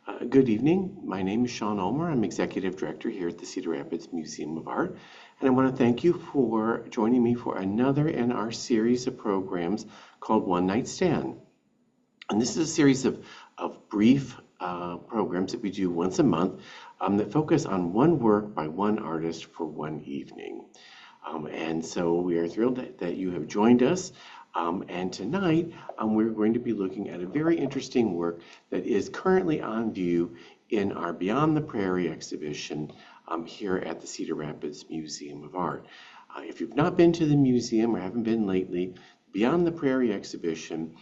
Good evening. My name is Sean Ulmer. I'm Executive Director here at the Cedar Rapids Museum of Art. And I want to thank you for joining me for another in our series of programs called One Night Stand. And this is a series of brief programs that we do once a month that focus on one work by one artist for one evening. And so we are thrilled that you have joined us. And tonight, we're going to be looking at a very interesting work that is currently on view in our Beyond the Prairie exhibition here at the Cedar Rapids Museum of Art. If you've not been to the museum or haven't been lately, Beyond the Prairie exhibition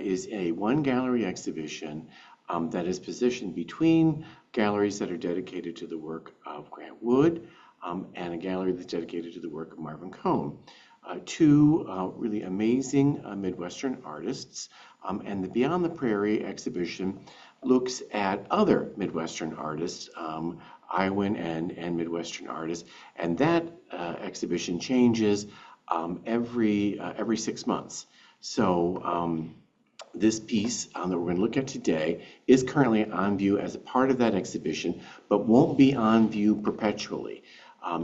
is a one-gallery exhibition that is positioned between galleries that are dedicated to the work of Grant Wood and a gallery that's dedicated to the work of Marvin Cohn. Two really amazing Midwestern artists, and the Beyond the Prairie exhibition looks at other Midwestern artists, Iowan and Midwestern artists, and that exhibition changes every 6 months. So this piece that we're going to look at today is currently on view as a part of that exhibition, but won't be on view perpetually.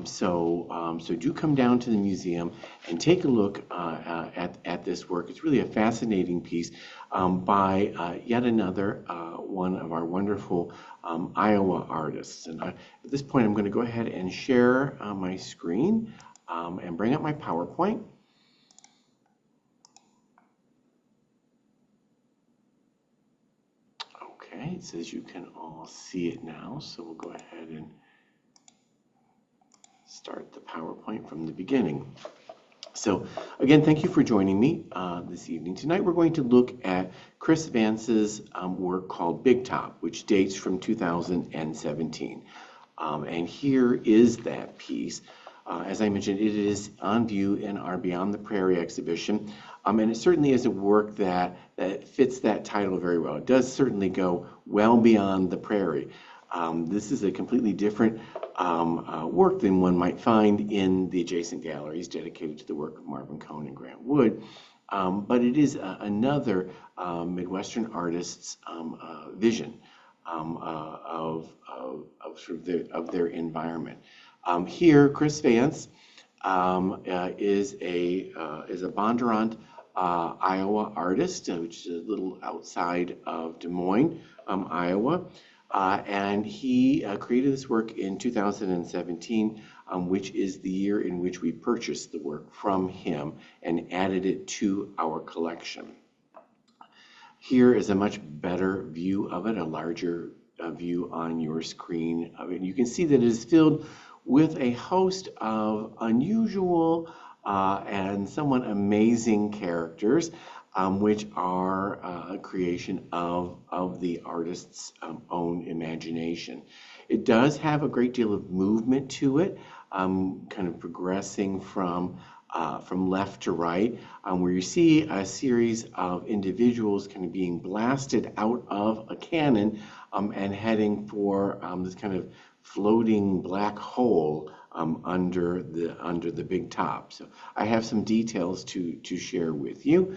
So do come down to the museum and take a look at this work. It's really a fascinating piece by yet another one of our wonderful Iowa artists. And at this point, I'm going to go ahead and share my screen and bring up my PowerPoint. Okay, it says you can all see it now, so we'll go ahead and start the PowerPoint from the beginning. So again, thank you for joining me this evening. Tonight we're going to look at Chris Vance's work called Big Top, which dates from 2017. And here is that piece. As I mentioned, it is on view in our Beyond the Prairie exhibition. And it certainly is a work that fits that title very well. It does certainly go well beyond the prairie. This is a completely different work than one might find in the adjacent galleries dedicated to the work of Marvin Cohn and Grant Wood. But it is another Midwestern artist's vision of their environment. Here, Chris Vance is a Bondurant, Iowa artist, which is a little outside of Des Moines, Iowa. And he created this work in 2017, which is the year in which we purchased the work from him and added it to our collection. Here is a much better view of it, a larger view on your screen of it. You can see that it is filled with a host of unusual and somewhat amazing characters, which are a creation of the artist's own imagination. It does have a great deal of movement to it, kind of progressing from left to right, where you see a series of individuals kind of being blasted out of a cannon and heading for this kind of floating black hole under the big top. So I have some details to share with you.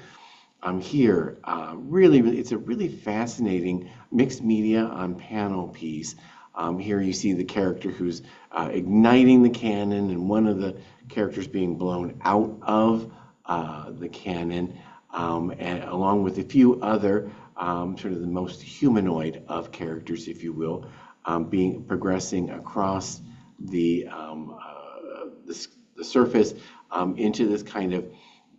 Here, really, it's a really fascinating mixed media on panel piece. Here you see the character who's igniting the cannon and one of the characters being blown out of the cannon, and along with a few other sort of the most humanoid of characters, if you will, progressing across the surface into this kind of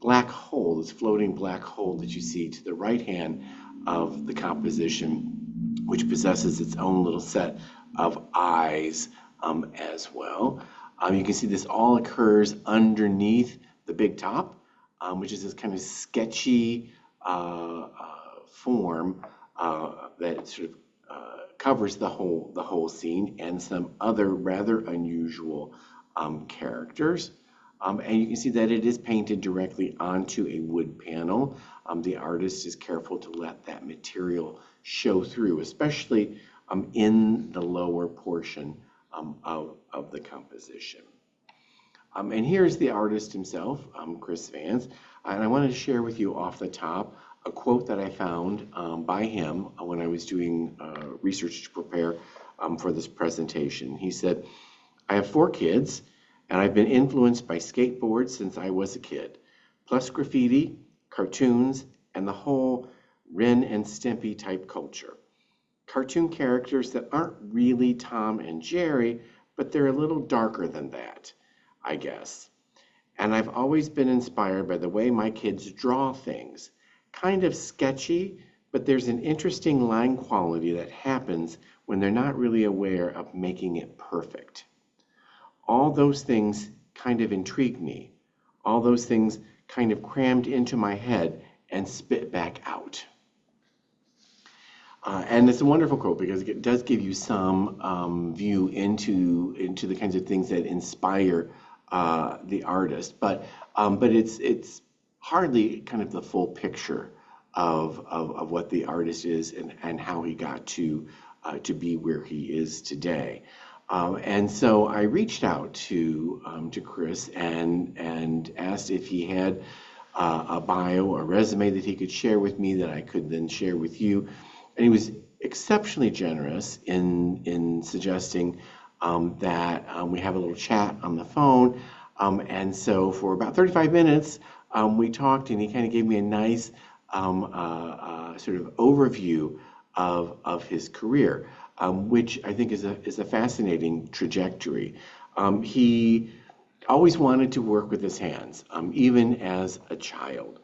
black hole, this floating black hole that you see to the right hand of the composition, which possesses its own little set of eyes as well. You can see this all occurs underneath the big top, which is this kind of sketchy form that sort of covers the whole scene and some other rather unusual characters. And you can see that it is painted directly onto a wood panel. The artist is careful to let that material show through, especially in the lower portion of the composition. And here's the artist himself, Chris Vance. And I wanted to share with you off the top a quote that I found by him when I was doing research to prepare for this presentation. He said, "I have 4 kids, and I've been influenced by skateboards since I was a kid, plus graffiti, cartoons, and the whole Ren and Stimpy type culture. Cartoon characters that aren't really Tom and Jerry, but they're a little darker than that, I guess. And I've always been inspired by the way my kids draw things. Kind of sketchy, but there's an interesting line quality that happens when they're not really aware of making it perfect. All those things kind of intrigue me. All those things kind of crammed into my head and spit back out." And it's a wonderful quote because it does give you some view into the kinds of things that inspire the artist, but it's hardly kind of the full picture of what the artist is and how he got to be where he is today. And so I reached out to Chris and asked if he had a bio, a resume that he could share with me that I could then share with you. And he was exceptionally generous in suggesting that we have a little chat on the phone. And so for about 35 minutes, we talked, and he kind of gave me a nice sort of overview of his career, which I think is a fascinating trajectory. He always wanted to work with his hands, even as a child.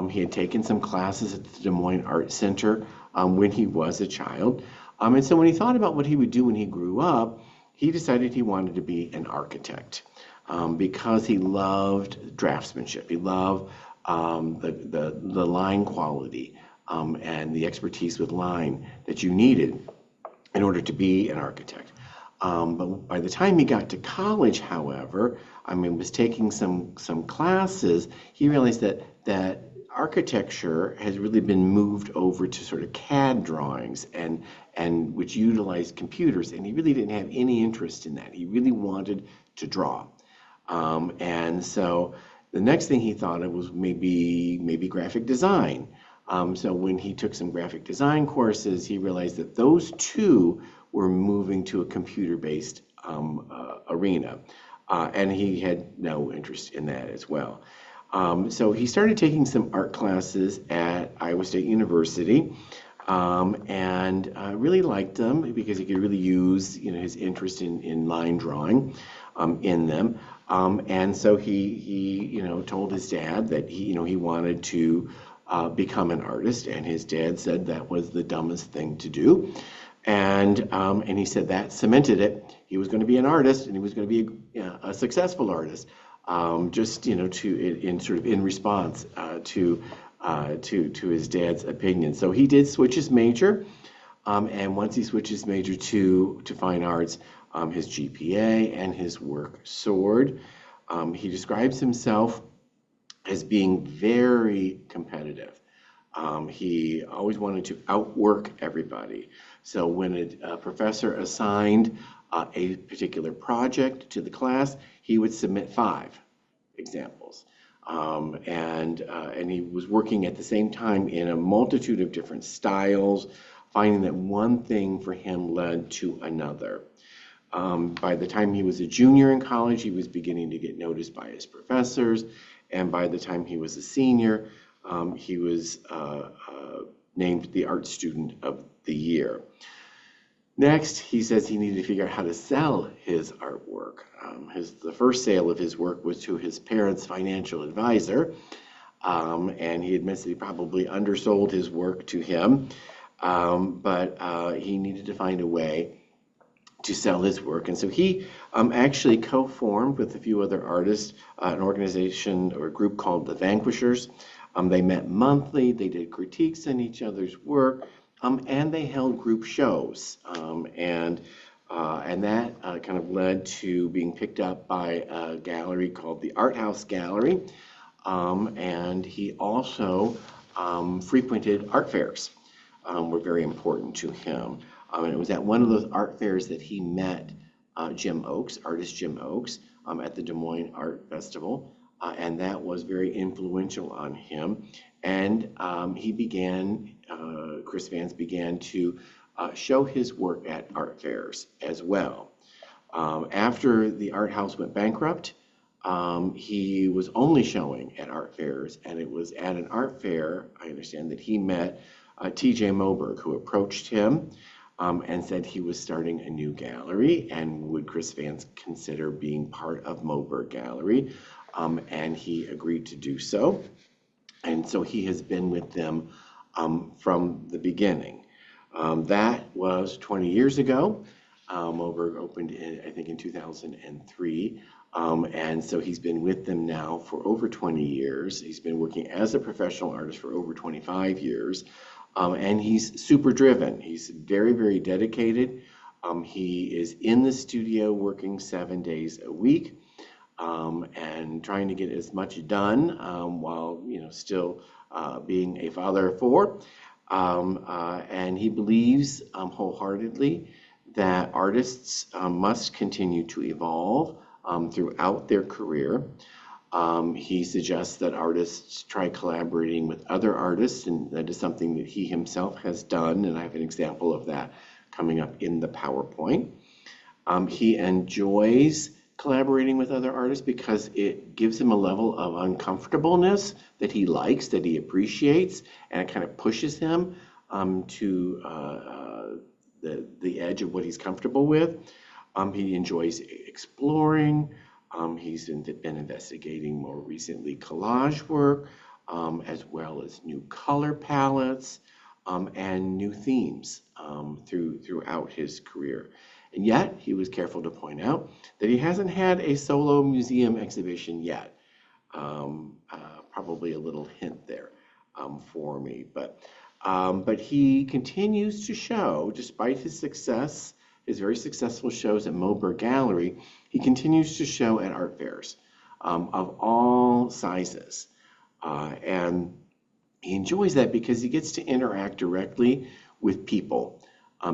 He had taken some classes at the Des Moines Art Center when he was a child. And so when he thought about what he would do when he grew up, he decided he wanted to be an architect because he loved draftsmanship. He loved the line quality and the expertise with line that you needed in order to be an architect. But by the time he got to college, however, was taking some classes, he realized that architecture has really been moved over to sort of CAD drawings and which utilized computers, and he really didn't have any interest in that. He really wanted to draw. And so the next thing he thought of was maybe graphic design. So when he took some graphic design courses, he realized that those two were moving to a computer-based arena. And he had no interest in that as well. So he started taking some art classes at Iowa State University and really liked them because he could really use his interest in line drawing in them. And so he told his dad that he wanted to become an artist, and his dad said that was the dumbest thing to do. And he said that cemented it. He was going to be an artist, and he was going to be a successful artist. Just in response to his dad's opinion. So he did switch his major, and once he switched his major to fine arts, his GPA and his work soared. He describes himself as being very competitive. He always wanted to outwork everybody. So when a professor assigned a particular project to the class, he would submit 5 examples. And he was working at the same time in a multitude of different styles, finding that one thing for him led to another. By the time he was a junior in college, he was beginning to get noticed by his professors, and by the time he was a senior, he was named the Art Student of the Year. Next, he says he needed to figure out how to sell his artwork. The first sale of his work was to his parents' financial advisor, and he admits that he probably undersold his work to him, but he needed to find a way to sell his work. And so he actually co-formed with a few other artists an organization or a group called the Vanquishers. They met monthly, they did critiques on each other's work, and they held group shows. And that kind of led to being picked up by a gallery called the Art House Gallery. And he also frequented art fairs, were very important to him. And it was at one of those art fairs that he met Jim Oakes, artist Jim Oakes, at the Des Moines Art Festival. And that was very influential on him. And Chris Vance began to show his work at art fairs as well. After the art house went bankrupt, he was only showing at art fairs, and it was at an art fair, I understand, that he met T.J. Moberg, who approached him and said he was starting a new gallery, and would Chris Vance consider being part of Moberg Gallery, and he agreed to do so. And so he has been with them from the beginning. That was 20 years ago. Moberg opened, I think, in 2003. And so he's been with them now for over 20 years. He's been working as a professional artist for over 25 years. And he's super driven. He's very, very dedicated. He is in the studio working 7 days a week and trying to get as much done while still being a father of four. And he believes wholeheartedly that artists must continue to evolve throughout their career. He suggests that artists try collaborating with other artists, and that is something that he himself has done, and I have an example of that coming up in the PowerPoint. He enjoys collaborating with other artists because it gives him a level of uncomfortableness that he likes, that he appreciates, and it kind of pushes him to the edge of what he's comfortable with. He enjoys exploring. He's been investigating more recently collage work, as well as new color palettes and new themes throughout his career. And yet, he was careful to point out that he hasn't had a solo museum exhibition yet. Probably a little hint there for me. But he continues to show, despite his success, his very successful shows at Moberg Gallery, he continues to show at art fairs of all sizes. And he enjoys that because he gets to interact directly with people,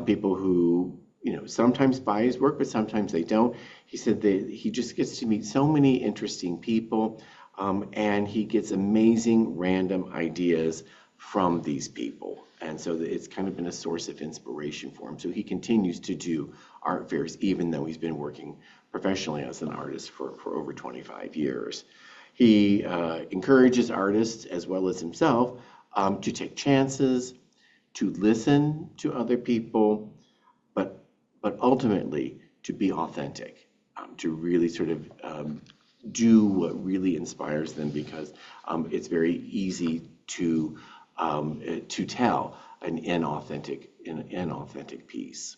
people who sometimes buy his work, but sometimes they don't. He said that he just gets to meet so many interesting people, and he gets amazing random ideas from these people. And so it's kind of been a source of inspiration for him. So he continues to do art fairs, even though he's been working professionally as an artist for over 25 years. He encourages artists, as well as himself, to take chances, to listen to other people, but ultimately to be authentic, to really sort of do what really inspires them, because it's very easy to tell an inauthentic piece.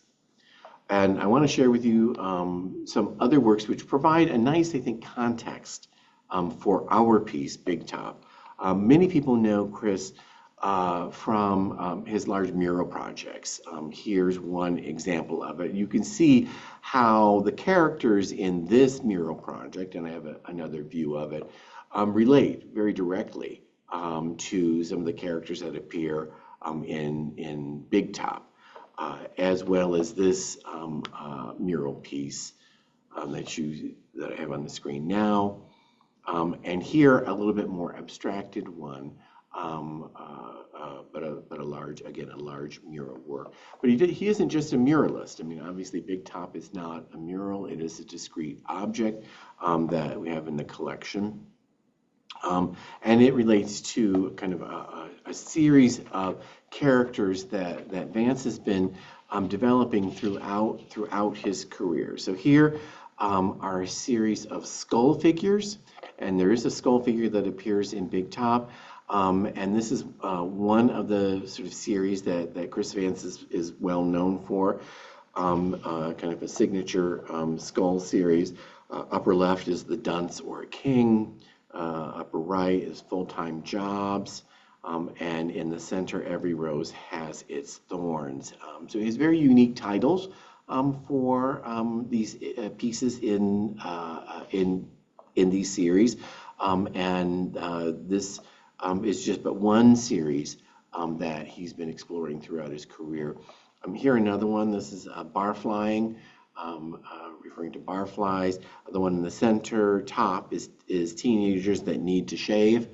And I want to share with you some other works which provide a nice, I think, context for our piece, Big Top. Many people know Chris from his large mural projects. Here's one example of it. You can see how the characters in this mural project, and I have another view of it, relate very directly to some of the characters that appear in Big Top, as well as this mural piece that I have on the screen now. And here, a little bit more abstracted one, but a large mural work. But he isn't just a muralist. I mean, obviously, Big Top is not a mural. It is a discrete object that we have in the collection. And it relates to kind of a series of characters that Vance has been developing throughout his career. So here are a series of skull figures, and there is a skull figure that appears in Big Top. And this is one of the sort of series that Chris Vance is well known for, kind of a signature skull series. Upper left is the dunce or a king. Upper right is full-time jobs. And in the center, every rose has its thorns. So he has very unique titles for these pieces in these series. And this is just but one series that he's been exploring throughout his career. Here another one. This is bar flying, referring to barflies. The one in the center top is teenagers that need to shave.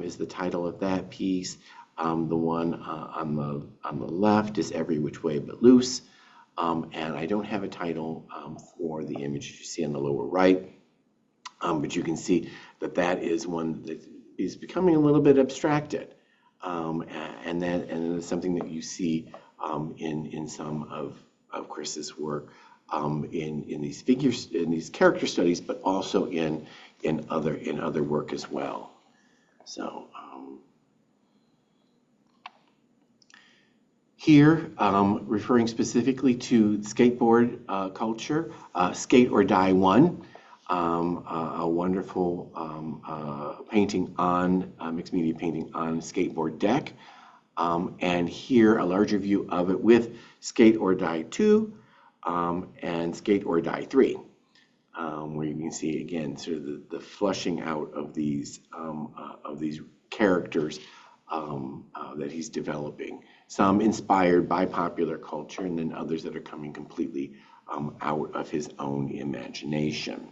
is the title of that piece. The one on the left is Every Which Way But Loose. And I don't have a title for the image you see on the lower right, but you can see that that is one that is becoming a little bit abstracted, and then it's something that you see in some of Chris's work in these figures, in these character studies, but also in other work as well. So. Here, referring specifically to skateboard culture, Skate or Die One, a wonderful painting on, mixed media painting on skateboard deck. And here, a larger view of it with Skate or Die 2 and Skate or Die 3, where you can see, again, sort of the flushing out of these characters that he's developing. Some inspired by popular culture, and then others that are coming completely out of his own imagination.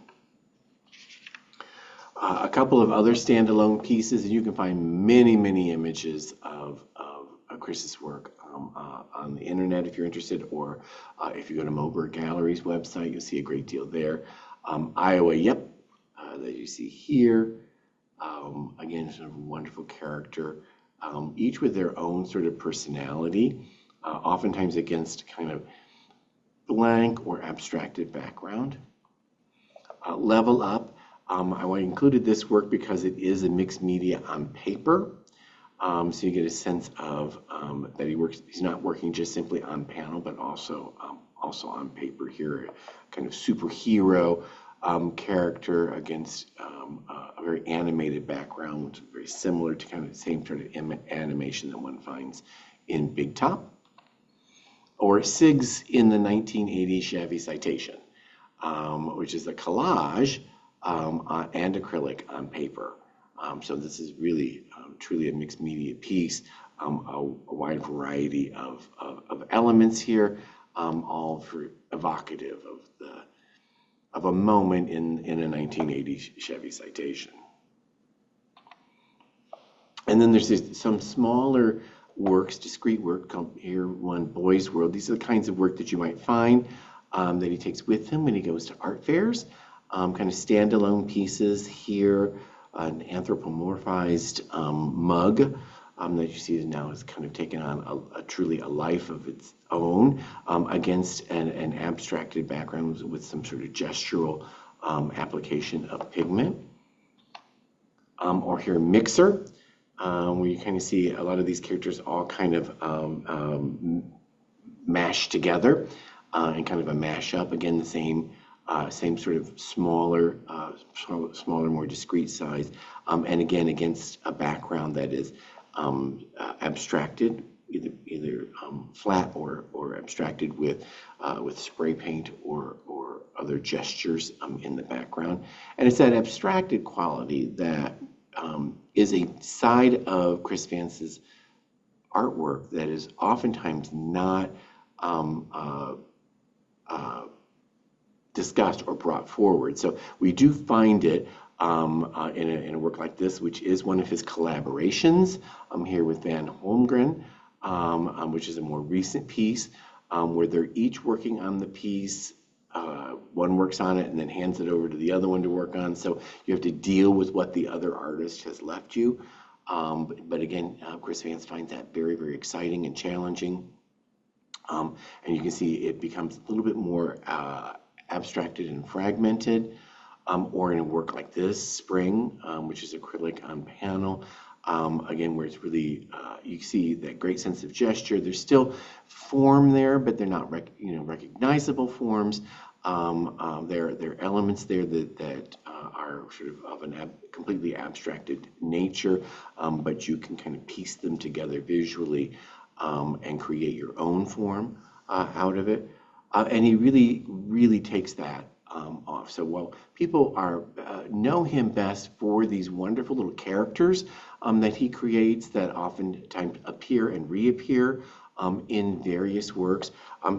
A couple of other standalone pieces, and you can find many, many images of Chris's work on the internet if you're interested, or if you go to Moberg Gallery's website, you'll see a great deal there. Iowa Yep, that you see here. Again, sort of a wonderful character. Each with their own sort of personality, oftentimes against kind of blank or abstracted background. Level Up, I included this work because it is a mixed media on paper, so you get a sense of that he's not working just simply on panel, but also on paper here, kind of superhero character against a very animated background, which is very similar to kind of the same sort of animation that one finds in Big Top. Or Sigs in the 1980 Chevy Citation, which is a collage and acrylic on paper. So this is really truly a mixed media piece, a wide variety of elements here, all for evocative of a moment in a 1980 Chevy Citation. And then there's some smaller works, discrete work, called here one Boy's World. These are the kinds of work that you might find that he takes with him when he goes to art fairs. Kind of standalone pieces here, an anthropomorphized mug that you see now is kind of taken on truly a life of its own against an abstracted background with some sort of gestural application of pigment. Or here Mixer, where you kind of see a lot of these characters all kind of mashed together and kind of a mashup. Again, the same sort of smaller, more discrete size, and again against a background that is abstracted, either flat or abstracted with spray paint or other gestures in the background. And it's that abstracted quality that is a side of Chris Vance's artwork that is oftentimes not discussed or brought forward. So we do find it in a work like this, which is one of his collaborations here with Van Holmgren, which is a more recent piece where they're each working on the piece. One works on it and then hands it over to the other one to work on. So you have to deal with what the other artist has left you. But again, Chris Vance finds that very, very exciting and challenging. And you can see it becomes a little bit more abstracted and fragmented, or in a work like this, Spring, which is acrylic on panel, again, where it's really, you see that great sense of gesture. There's still form there, but they're not recognizable forms. There are elements there that are sort of an completely abstracted nature, but you can kind of piece them together visually and create your own form out of it. And he really, really takes that off. So while people know him best for these wonderful little characters that he creates that oftentimes appear and reappear in various works.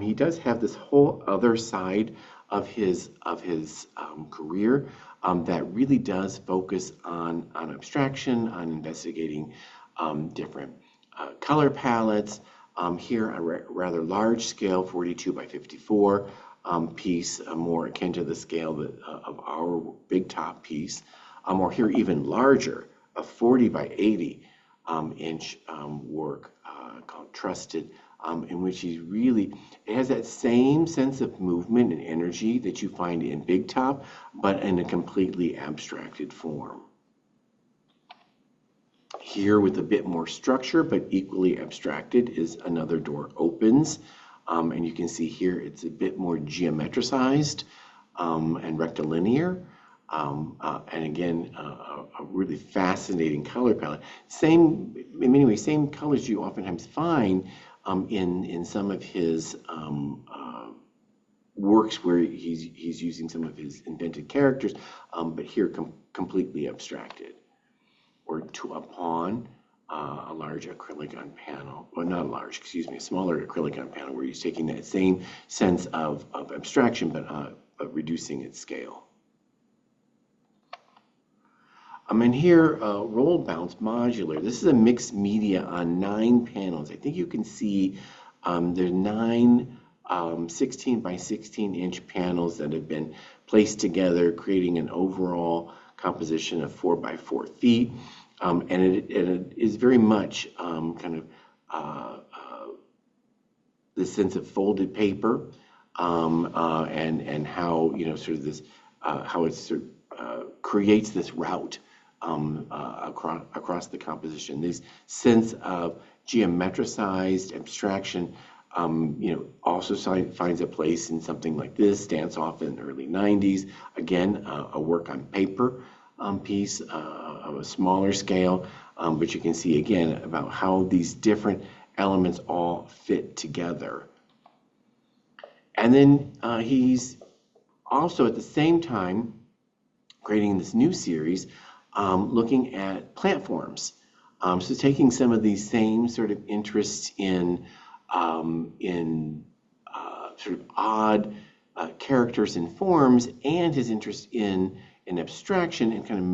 He does have this whole other side of his career that really does focus on abstraction, on investigating different color palettes. Here, a rather large scale, 42 by 54 piece, more akin to the scale of our big top piece, or here even larger, a 40 by 80 inch work called Trusted, in which he's really, it has that same sense of movement and energy that you find in Big Top, but in a completely abstracted form. Here, with a bit more structure, but equally abstracted, is Another Door Opens. And you can see here it's a bit more geometricized and rectilinear. And again, a really fascinating color palette. In many ways, same colors you oftentimes find in some of his works where he's using some of his invented characters, but here completely abstracted. Or To a Pawn, a large acrylic on panel, well, not large, excuse me, a smaller acrylic on panel where he's taking that same sense of abstraction, but reducing its scale. And here, Roll Bounce Modular. This is a mixed media on 9 panels. I think you can see there's 9 16 by 16 inch panels that have been placed together, creating an overall composition of 4 by 4 feet. And it is very much kind of the sense of folded paper and how, you know, sort of this, how it sort of creates this route across the composition. This sense of geometricized abstraction, you know, also finds a place in something like this, Dance Off in the early 90s. Again, a work on paper piece of a smaller scale, but you can see again about how these different elements all fit together. And then he's also at the same time creating this new series looking at plant forms. So taking some of these same sort of interests in sort of odd characters and forms, and his interest in abstraction, and kind of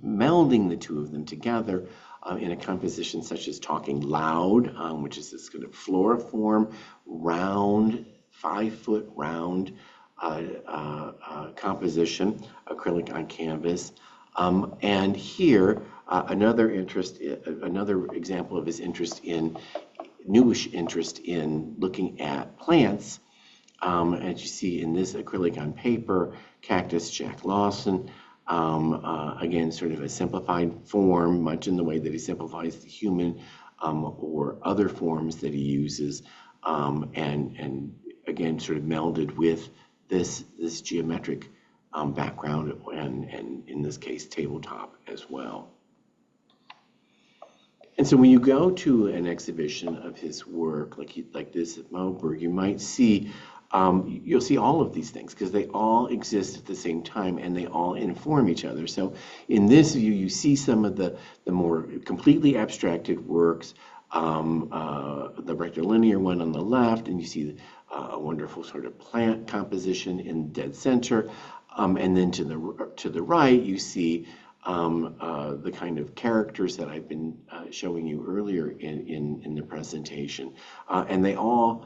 melding the two of them together in a composition such as Talking Loud, which is this kind of floriform, round, 5-foot round composition, acrylic on canvas. And here, another example of his newish interest in looking at plants, as you see in this acrylic on paper, Cactus Jack Lawson, again, sort of a simplified form, much in the way that he simplifies the human or other forms that he uses, and again, sort of melded with this geometric background, and in this case, tabletop as well. And so when you go to an exhibition of his work, like this at Moberg, you might see, you'll see all of these things because they all exist at the same time and they all inform each other. So in this view, you see some of the more completely abstracted works, the rectilinear one on the left, and you see a wonderful sort of plant composition in dead center. And then to the right, you see the kind of characters that I've been showing you earlier in the presentation, and they all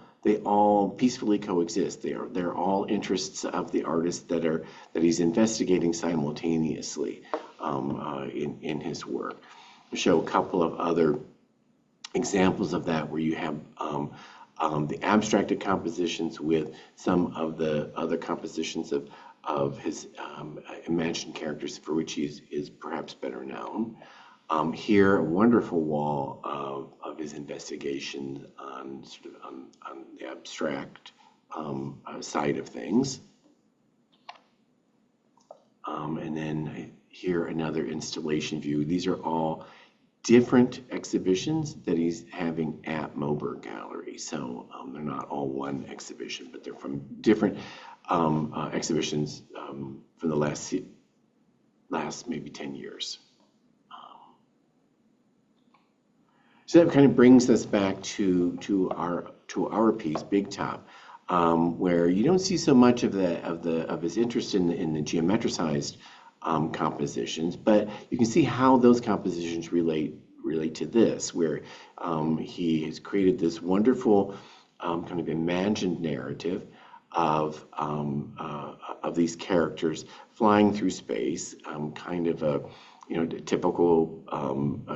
peacefully coexist. They're all interests of the artist that he's investigating simultaneously in his work. I'll show a couple of other examples of that where you have the abstracted compositions with some of the other compositions of his imagined characters for which he is perhaps better known. Here, a wonderful wall of his investigation on the abstract side of things. And then here, another installation view. These are all different exhibitions that he's having at Moberg Gallery. So they're not all one exhibition, but they're from different exhibitions for the last maybe 10 years. So that kind of brings us back to our piece, Big Top, where you don't see so much of his interest in the geometricized compositions, but you can see how those compositions relate to this, where he has created this wonderful kind of imagined narrative of these characters flying through space, kind of a typical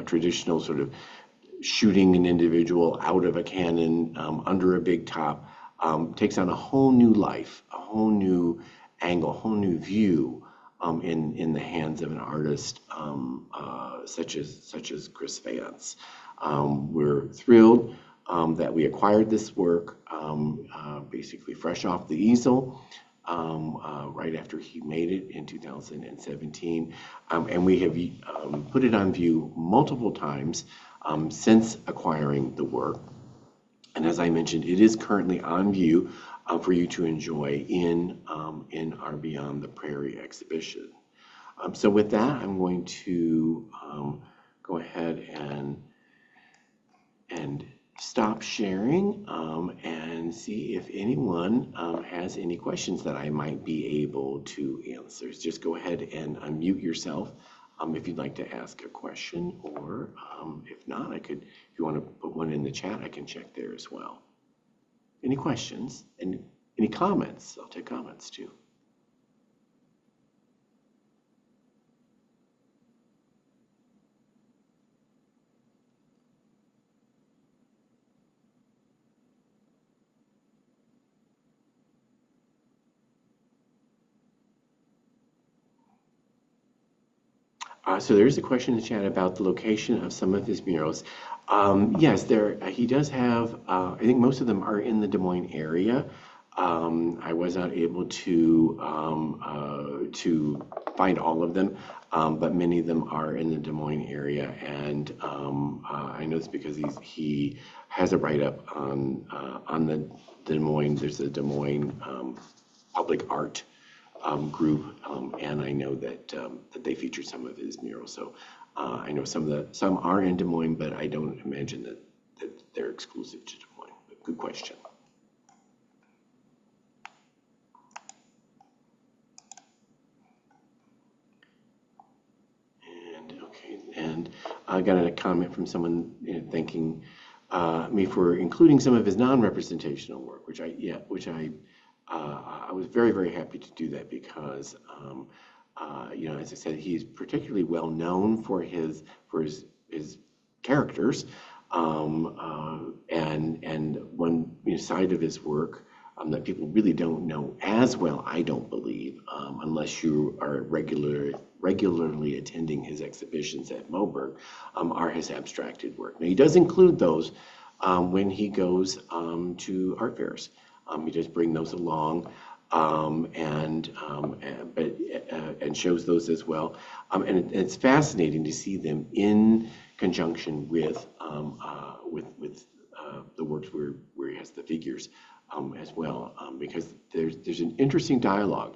traditional sort of shooting an individual out of a cannon under a big top, takes on a whole new life, a whole new angle, a whole new view in the hands of an artist such as Chris Vance. We're thrilled that we acquired this work basically fresh off the easel right after he made it in 2017. And we have put it on view multiple times since acquiring the work. And as I mentioned, it is currently on view for you to enjoy in our Beyond the Prairie exhibition. So with that, I'm going to go ahead and stop sharing and see if anyone has any questions that I might be able to answer. Just go ahead and unmute yourself if you'd like to ask a question, or if not, if you want to put one in the chat, I can check there as well. Any questions? And any comments? I'll take comments too. So there's a question in the chat about the location of some of his murals. Yes, he does have, I think most of them are in the Des Moines area. I was not able to find all of them, but many of them are in the Des Moines area. And I know it's because he has a write-up on the Des Moines, there's a Des Moines public art group, and I know that they featured some of his murals. So I know some are in Des Moines, but I don't imagine that they're exclusive to Des Moines. But good question. And I got a comment from someone thanking me for including some of his non-representational work, which I was very, very happy to do that because, as I said, he's particularly well known for his characters, and one side of his work that people really don't know as well, I don't believe, unless you are regularly attending his exhibitions at Moberg, are his abstracted work. Now, he does include those when he goes to art fairs. He does bring those along and shows those as well. And it's fascinating to see them in conjunction with the works where he has the figures as well, because there's an interesting dialogue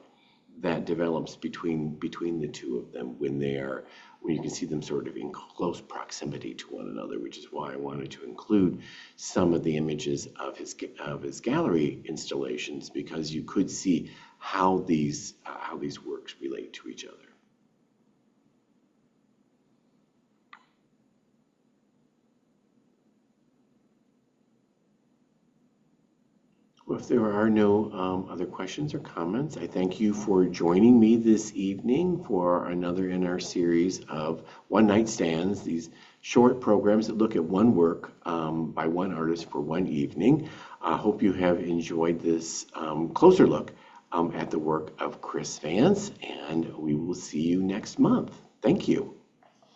that develops between the two of them when you can see them sort of in close proximity to one another, which is why I wanted to include some of the images of his gallery installations, because you could see how these works relate to each other. Well, if there are no other questions or comments, I thank you for joining me this evening for another in our series of one-night stands, these short programs that look at one work by one artist for one evening. I hope you have enjoyed this closer look at the work of Chris Vance, and we will see you next month. Thank you.